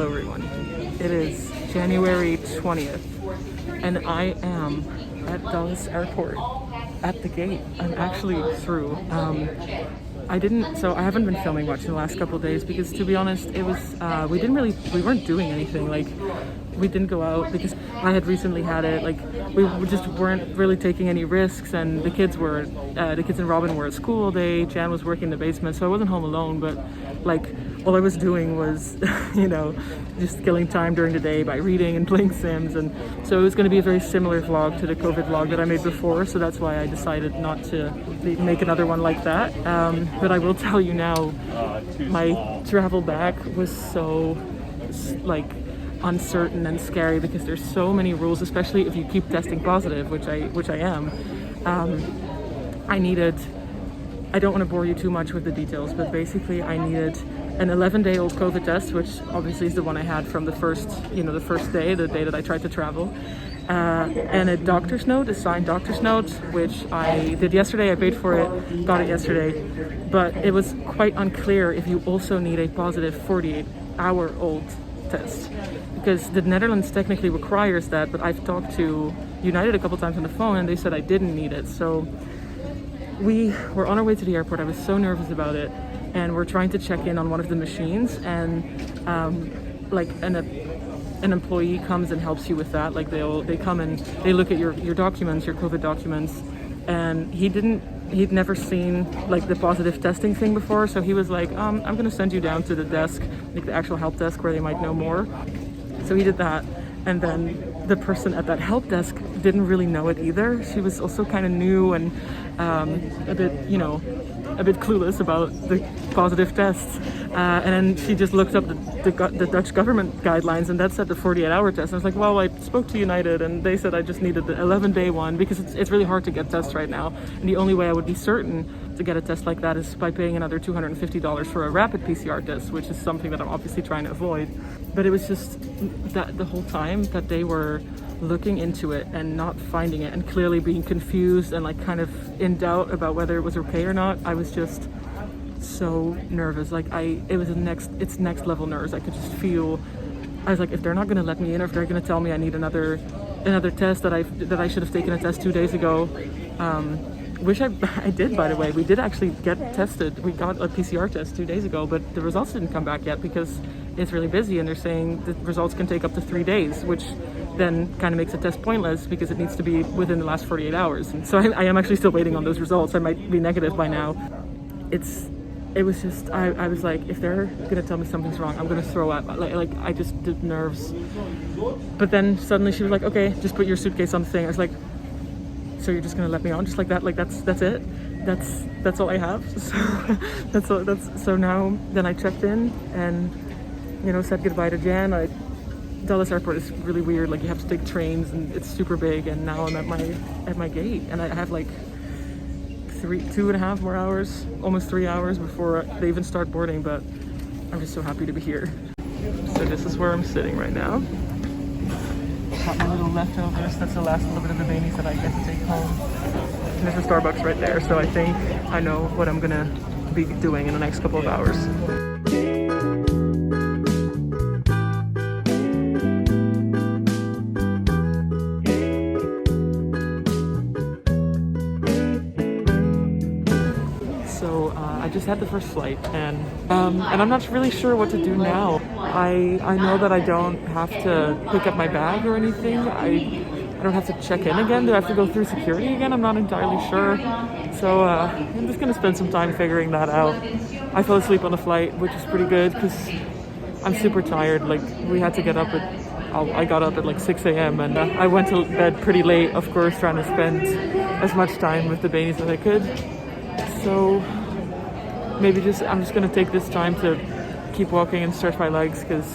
Hello everyone. It is January 20th and I am at Dallas Airport at the gate. I'm actually through. I haven't been filming much in the last couple of days because, to be honest, it was we weren't doing anything. Like, we didn't go out because I had recently had it. Like, we just weren't really taking any risks, and the kids and Robin were at school all day. Jan was working in the basement, so I wasn't home alone, but like, all I was doing was just killing time during the day by reading and playing Sims. And so it was going to be a very similar vlog to the COVID vlog that I made before, so that's why I decided not to make another one like that. But I will tell you now, my travel back was so uncertain and scary because there's so many rules, especially if you keep testing positive, which I am. I don't want to bore you too much with the details, but basically I needed an 11-day-old COVID test, which obviously is the one I had from the first day, the day that I tried to travel, and a doctor's note, a signed doctor's note, which I did yesterday. I paid for it, got it yesterday, but it was quite unclear if you also need a positive 48-hour-old test, because the Netherlands technically requires that, but I've talked to United a couple times on the phone and they said I didn't need it. So we were on our way to the airport. I was so nervous about it, and we're trying to check in on one of the machines, and an employee comes and helps you with that. Like, they come and they look at your documents, your COVID documents, and he'd never seen like the positive testing thing before, so he was like, I'm gonna send you down to the desk, like the actual help desk where they might know more. So he did that, and then the person at that help desk didn't really know it either. She was also kind of new and a bit clueless about the positive tests, and then she just looked up the Dutch government guidelines, and that said the 48-hour test. And I was like, well, I spoke to United and they said I just needed the 11-day one because it's really hard to get tests right now, and the only way I would be certain to get a test like that is by paying another $250 for a rapid PCR test, which is something that I'm obviously trying to avoid. But it was just that the whole time that they were looking into it and not finding it, and clearly being confused and like kind of in doubt about whether it was okay or not, I was just so nervous. Like, it's next level nerves. I could just feel, I was like, if they're not going to let me in, or if they're going to tell me I need another test, that I should have taken a test 2 days ago, which I did, by the way. We did actually get tested. We got a PCR test 2 days ago, but the results didn't come back yet because it's really busy, and they're saying the results can take up to 3 days, which then kind of makes a test pointless because it needs to be within the last 48 hours. And so I am actually still waiting on those results. I might be negative by now. It was just, I was like, if they're gonna tell me something's wrong, I'm gonna throw up. Like I just did nerves. But then suddenly she was like, okay, just put your suitcase on the thing. I was like, so you're just gonna let me on just like that? Like that's it? That's all I have? So so now then I checked in and said goodbye to Jan. Dallas Airport is really weird. Like, you have to take trains and it's super big, and now I'm at my gate, and I have like 2.5 more hours, almost 3 hours before they even start boarding. But I'm just so happy to be here. So this is where I'm sitting right now. Got my little leftovers. That's the last little bit of the baileys that I get to take home. And there's a Starbucks right there, so I think I know what I'm gonna be doing in the next couple of hours. I just had the first flight, and I'm not really sure what to do now. I know that I don't have to pick up my bag or anything. I don't have to check in again. Do I have to go through security again? I'm not entirely sure. So I'm just gonna spend some time figuring that out. I fell asleep on the flight, which is pretty good because I'm super tired. Like, we had to get up I got up at like 6 a.m. and I went to bed pretty late, of course, trying to spend as much time with the babies as I could. So maybe I'm just gonna take this time to keep walking and stretch my legs, because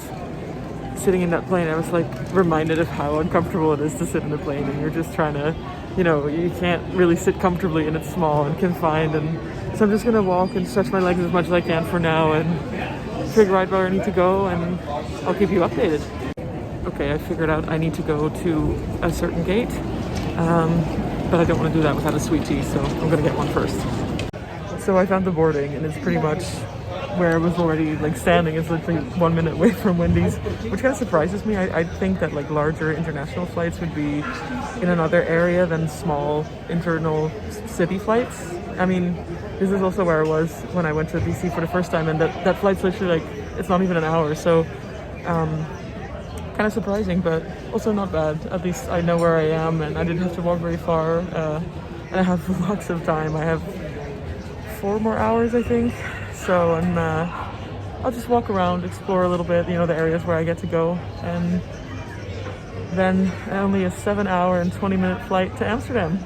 sitting in that plane, I was like reminded of how uncomfortable it is to sit in the plane, and you're just trying to, you can't really sit comfortably, and it's small and confined. And so I'm just gonna walk and stretch my legs as much as I can for now and figure out where I need to go, and I'll keep you updated. Okay, I figured out I need to go to a certain gate, but I don't want to do that without a sweet tea, so I'm gonna get one first. So I found the boarding, and it's pretty much where I was already like standing is literally 1 minute away from Wendy's, which kind of surprises me. I think that like larger international flights would be in another area than small internal city flights. I mean, this is also where I was when I went to DC for the first time, and that flight's literally like, it's not even an hour. So kind of surprising, but also not bad. At least I know where I am, and I didn't have to walk very far, and I have lots of time. I have 4 more hours, I think. So I'll just walk around, explore a little bit, the areas where I get to go, and then only a 7-hour and 20-minute flight to Amsterdam.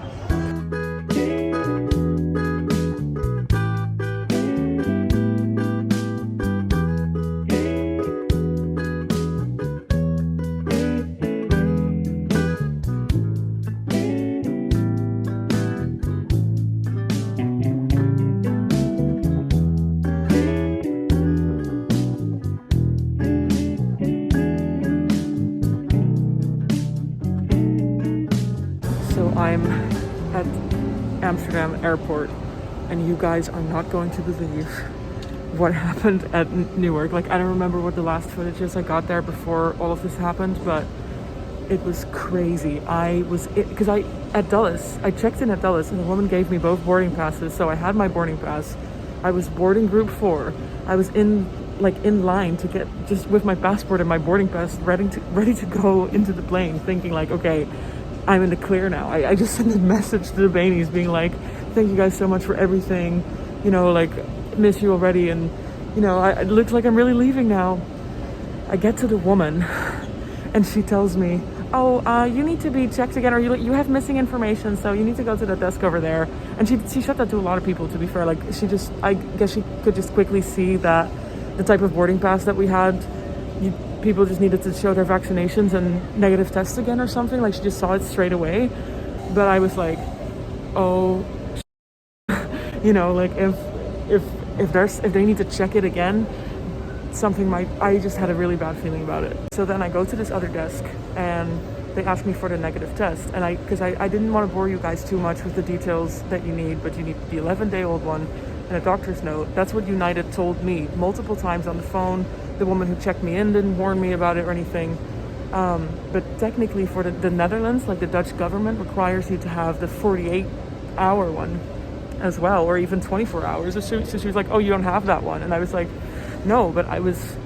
I'm at Amsterdam airport, and you guys are not going to believe what happened at Newark. Like, I don't remember what the last footage is. I got there before all of this happened, but it was crazy. Because at Dulles, I checked in at Dulles, and the woman gave me both boarding passes, so I had my boarding pass. I was boarding group 4. I was in line to get, just with my passport and my boarding pass, ready to go into the plane, thinking like, okay, I'm in the clear now. I just sent a message to the Bainies being like, thank you guys so much for everything, like, miss you already, and it looks like I'm really leaving now. I get to the woman and she tells me, oh, you need to be checked again, or you have missing information, so you need to go to the desk over there. And she said that to a lot of people, to be fair. Like, I guess she could just quickly see that the type of boarding pass that we had, people just needed to show their vaccinations and negative tests again or something. Like, she just saw it straight away. But I was like, oh, like if they need to check it again, I just had a really bad feeling about it. So then I go to this other desk and they ask me for the negative test. And because I didn't want to bore you guys too much with the details that you need, but you need the 11-day-old one and a doctor's note. That's what United told me multiple times on the phone. The woman who checked me in didn't warn me about it or anything. But technically for the Netherlands, like, the Dutch government requires you to have the 48-hour one as well, or even 24 hours. So she was like, oh, you don't have that one. And I was like, no, but I was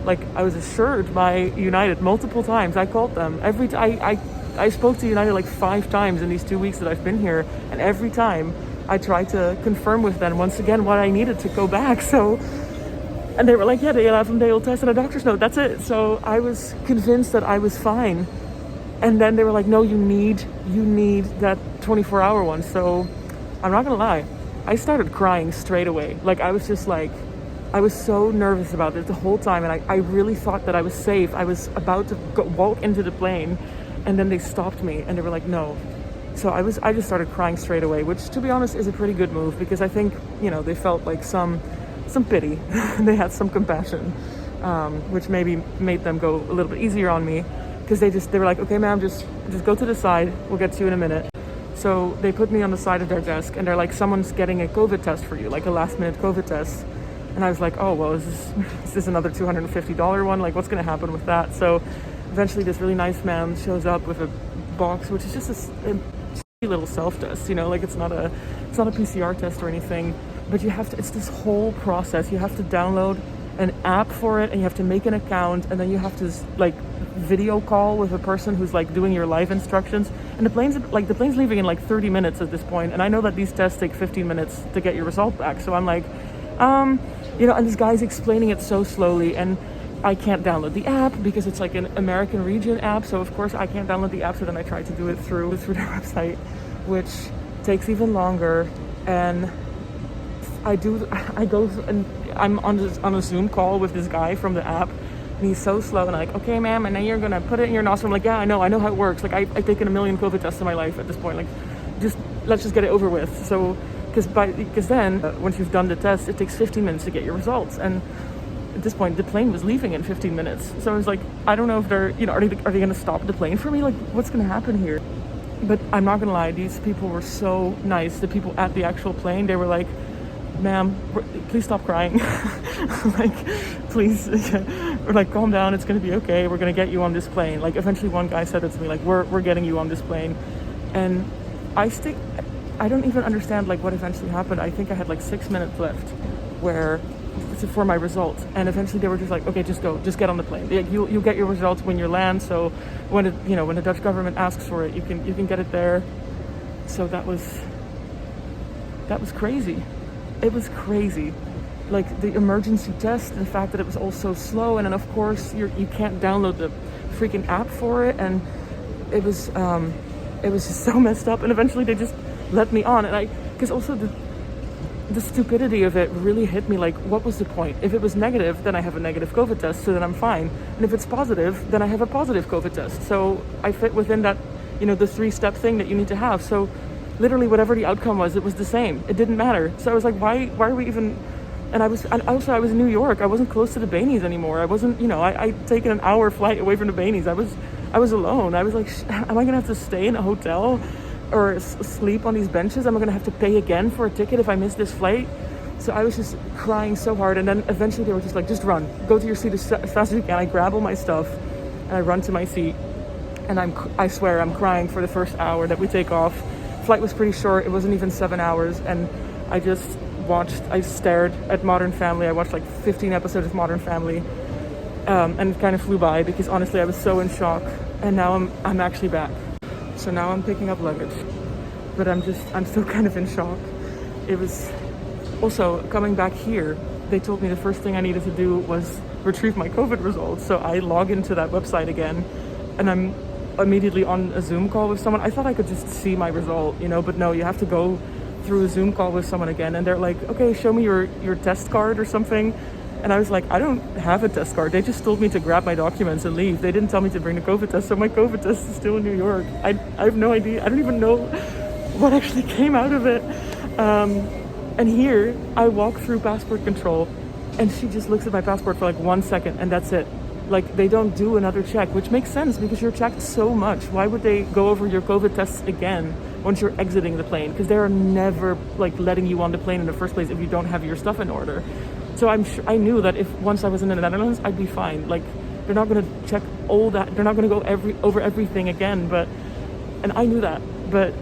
assured by United multiple times. I called them I spoke to United like 5 times in these 2 weeks that I've been here, and every time I tried to confirm with them once again what I needed to go back. And they were like, yeah, the 11-day-old test and a doctor's note, that's it. So I was convinced that I was fine. And then they were like, no, you need that 24-hour one. So I'm not gonna lie, I started crying straight away. Like, I was just like, I was so nervous about it the whole time, and I really thought that I was safe. I was about to walk into the plane, and then they stopped me, and they were like, no. So I just started crying straight away, which, to be honest, is a pretty good move, because I think, they felt like some pity. They had some compassion, which maybe made them go a little bit easier on me, because they were like, okay, ma'am, just go to the side. We'll get to you in a minute. So they put me on the side of their desk, and they're like, someone's getting a COVID test for you, like a last-minute COVID test. And I was like, oh, well, is this another $250 one? Like, what's going to happen with that? So eventually this really nice man shows up with a box, which is just a little self-test, like, it's not a PCR test or anything, but it's this whole process. You have to download an app for it, and you have to make an account, and then you have to, like, video call with a person who's, like, doing your live instructions. And the plane's leaving in like 30 minutes at this point, and I know that these tests take 15 minutes to get your result back. So I'm like, and this guy's explaining it so slowly, and I can't download the app because it's like an American region app. So of course I can't download the app. So then I tried to do it through their website, which takes even longer. And I go and I'm on a Zoom call with this guy from the app, and he's so slow, and I'm like, okay, ma'am, and then you're gonna put it in your nostril. I'm like, yeah, I know how it works. Like, I've taken a million COVID tests in my life at this point. Like, let's just get it over with. So, because then once you've done the test, it takes 15 minutes to get your results. And at this point, the plane was leaving in 15 minutes. So I was like, I don't know if they're, are they gonna stop the plane for me? Like, what's gonna happen here? But I'm not gonna lie, these people were so nice. The people at the actual plane, they were like, ma'am, please stop crying. Like, please, or like, calm down, it's gonna be okay, we're gonna get you on this plane. Like, eventually one guy said it to me, like, we're getting you on this plane. And I don't even understand like what eventually happened. I think I had like 6 minutes left where for my results, and eventually they were just like, okay, just go, just get on the plane. You'll get your results when you land, so when when the Dutch government asks for it, you can get it there. So that was crazy. It was crazy. Like the emergency test, the fact that it was all so slow, and then of course you can't download the freaking app for it, and it was just so messed up. And eventually they just let me on, and because also the stupidity of it really hit me. Like, what was the point? If it was negative, then I have a negative COVID test, so then I'm fine. And if it's positive, then I have a positive COVID test. So I fit within that, the 3-step thing that you need to have. So literally whatever the outcome was, it was the same. It didn't matter. So I was like, why are we even... And I was in New York. I wasn't close to the Baineys anymore. I wasn't, I'd taken an hour flight away from the Baineys. I was alone. I was like, am I gonna have to stay in a hotel or sleep on these benches? Am I gonna have to pay again for a ticket if I miss this flight? So I was just crying so hard. And then eventually they were just like, just run, go to your seat as fast as you can. I grab all my stuff and I run to my seat, and I swear I'm crying for the first hour that we take off. Flight was pretty short. It wasn't even 7 hours, and I stared at Modern Family. I watched like 15 episodes of Modern Family, and it kind of flew by because honestly I was so in shock. And now I'm actually back. So now I'm picking up luggage, but I'm still kind of in shock. It was also coming back here. They told me the first thing I needed to do was retrieve my COVID results. So I log into that website again, and I'm immediately on a Zoom call with someone. I thought I could just see my result, but no, you have to go through a Zoom call with someone again, and they're like, okay, show me your test card or something. And I was like, I don't have a test card. They just told me to grab my documents and leave. They didn't tell me to bring the COVID test, so my COVID test is still in New York. I have no idea. I don't even know what actually came out of it. And here, I walk through passport control, and she just looks at my passport for like 1 second, and that's it. Like, they don't do another check, which makes sense because you're checked so much. Why would they go over your COVID tests again once you're exiting the plane? Because they're never like letting you on the plane in the first place if you don't have your stuff in order. So I knew that if once I was in the Netherlands, I'd be fine. Like, they're not going to check all that. They're not going to go over everything again. And I knew that. But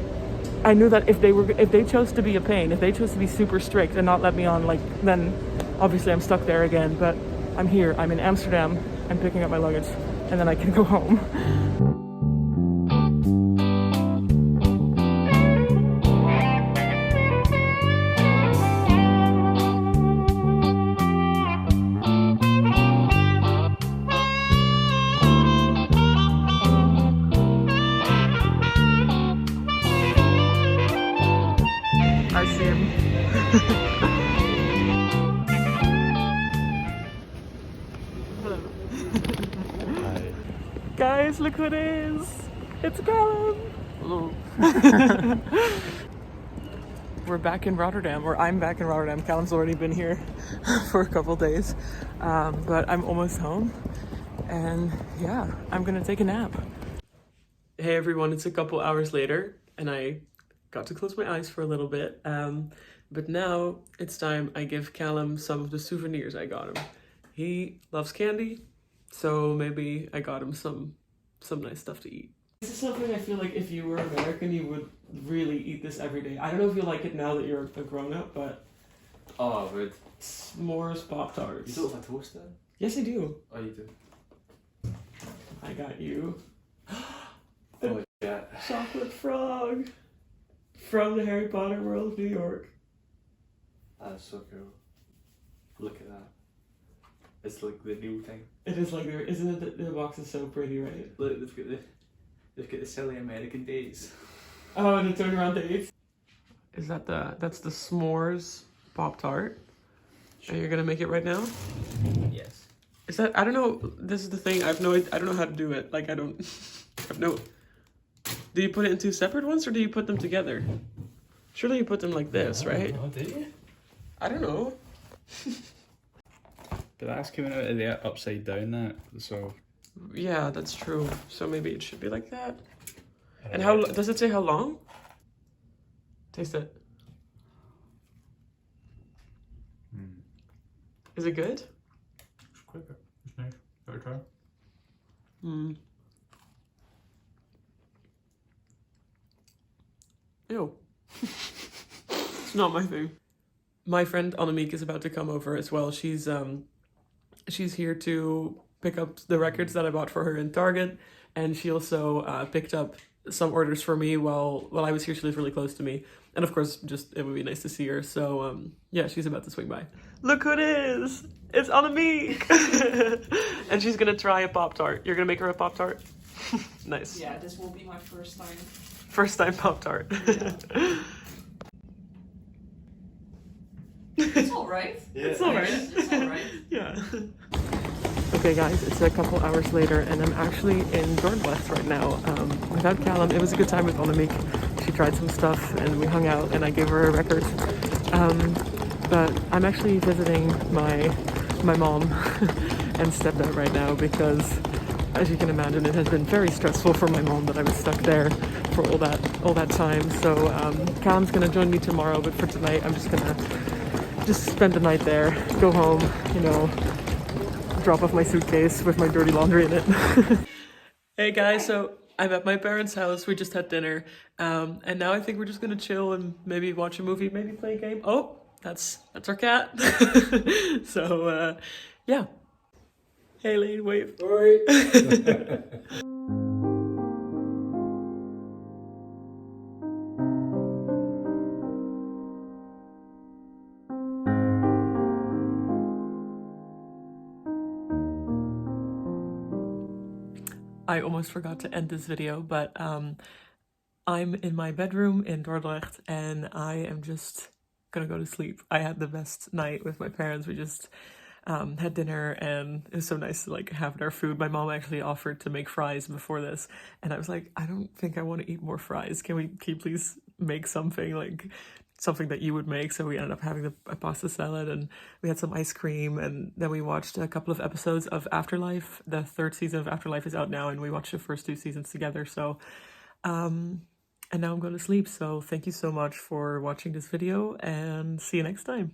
I knew that if they chose to be a pain, if they chose to be super strict and not let me on, like, then obviously I'm stuck there again. But I'm here. I'm in Amsterdam. I'm picking up my luggage, and then I can go home. I see him. Hi. Guys, look who it is. It's Callum. Hello. We're back in Rotterdam, or I'm back in Rotterdam. Callum's already been here for a couple days, but I'm almost home, and yeah, I'm gonna take a nap. Hey everyone, it's a couple hours later, and I got to close my eyes for a little bit, but now it's time I give Callum some of the souvenirs I got him. He loves candy, so maybe I got him some nice stuff to eat. This is something I feel like if you were American, you would really eat this every day. I don't know if you like it now that you're a grown-up, but... Oh, good. S'mores Pop-Tarts. You don't have a toaster? Yes, I do. Oh, you do. I got you. Oh, yeah. Chocolate frog from the Harry Potter world of New York. That's so cool. Look at that. It's like the new thing. It is like there, isn't it? The box is so pretty, right? Look, they've got the silly American dates. Oh, and the turnaround dates. Is that that's the s'mores Pop-Tart? Sure. And you're gonna make it right now? Yes. Is that, I don't know, this is the thing, I don't know how to do it. Like, I don't, do you put it in two separate ones, or do you put them together? Surely you put them like this, right? Oh, do you? I don't know. But that's coming out of the upside down, that, so... Yeah, that's true. So maybe it should be like that. And how, does it say how long? Taste it. Is it good? It's quicker. It's nice. Shall I try? Ew. It's not my thing. My friend Annemiek is about to come over as well. She's here to pick up the records that I bought for her in Target, and she also picked up some orders for me while I was here. She lives really close to me, and of course, just it would be nice to see her. So yeah, she's about to swing by. Look who it is! It's Annemiek, and she's gonna try a Pop-Tart. You're gonna make her a Pop-Tart. Nice. Yeah, this will be my first time. First time Pop-Tart. Yeah. It's alright. Yeah. It's alright. It's alright. Yeah. Okay guys, it's a couple hours later and I'm actually in Dordrecht right now without Callum. It was a good time with Annemiek. She tried some stuff and we hung out and I gave her a record. But I'm actually visiting my mom and stepdad right now because, as you can imagine, it has been very stressful for my mom that I was stuck there for all that time. So Callum's gonna join me tomorrow, but for tonight I'm just gonna spend the night there, go home, you know, drop off my suitcase with my dirty laundry in it. Hey guys, so I'm at my parents' house. We just had dinner, and now I think we're just gonna chill and maybe watch a movie, maybe play a game. Oh, that's our cat. So yeah. Hey Lane, wave. I almost forgot to end this video, but I'm in my bedroom in Dordrecht and I am just gonna go to sleep. I had the best night with my parents. We just had dinner and it was so nice to like have their food. My mom actually offered to make fries before this and I was like, I don't think I want to eat more fries. Can you please make something like something that you would make? So we ended up having a pasta salad and we had some ice cream and then we watched a couple of episodes of Afterlife. The 3rd season of Afterlife is out now and we watched the first 2 seasons together. So and now I'm going to sleep. So thank you so much for watching this video and see you next time.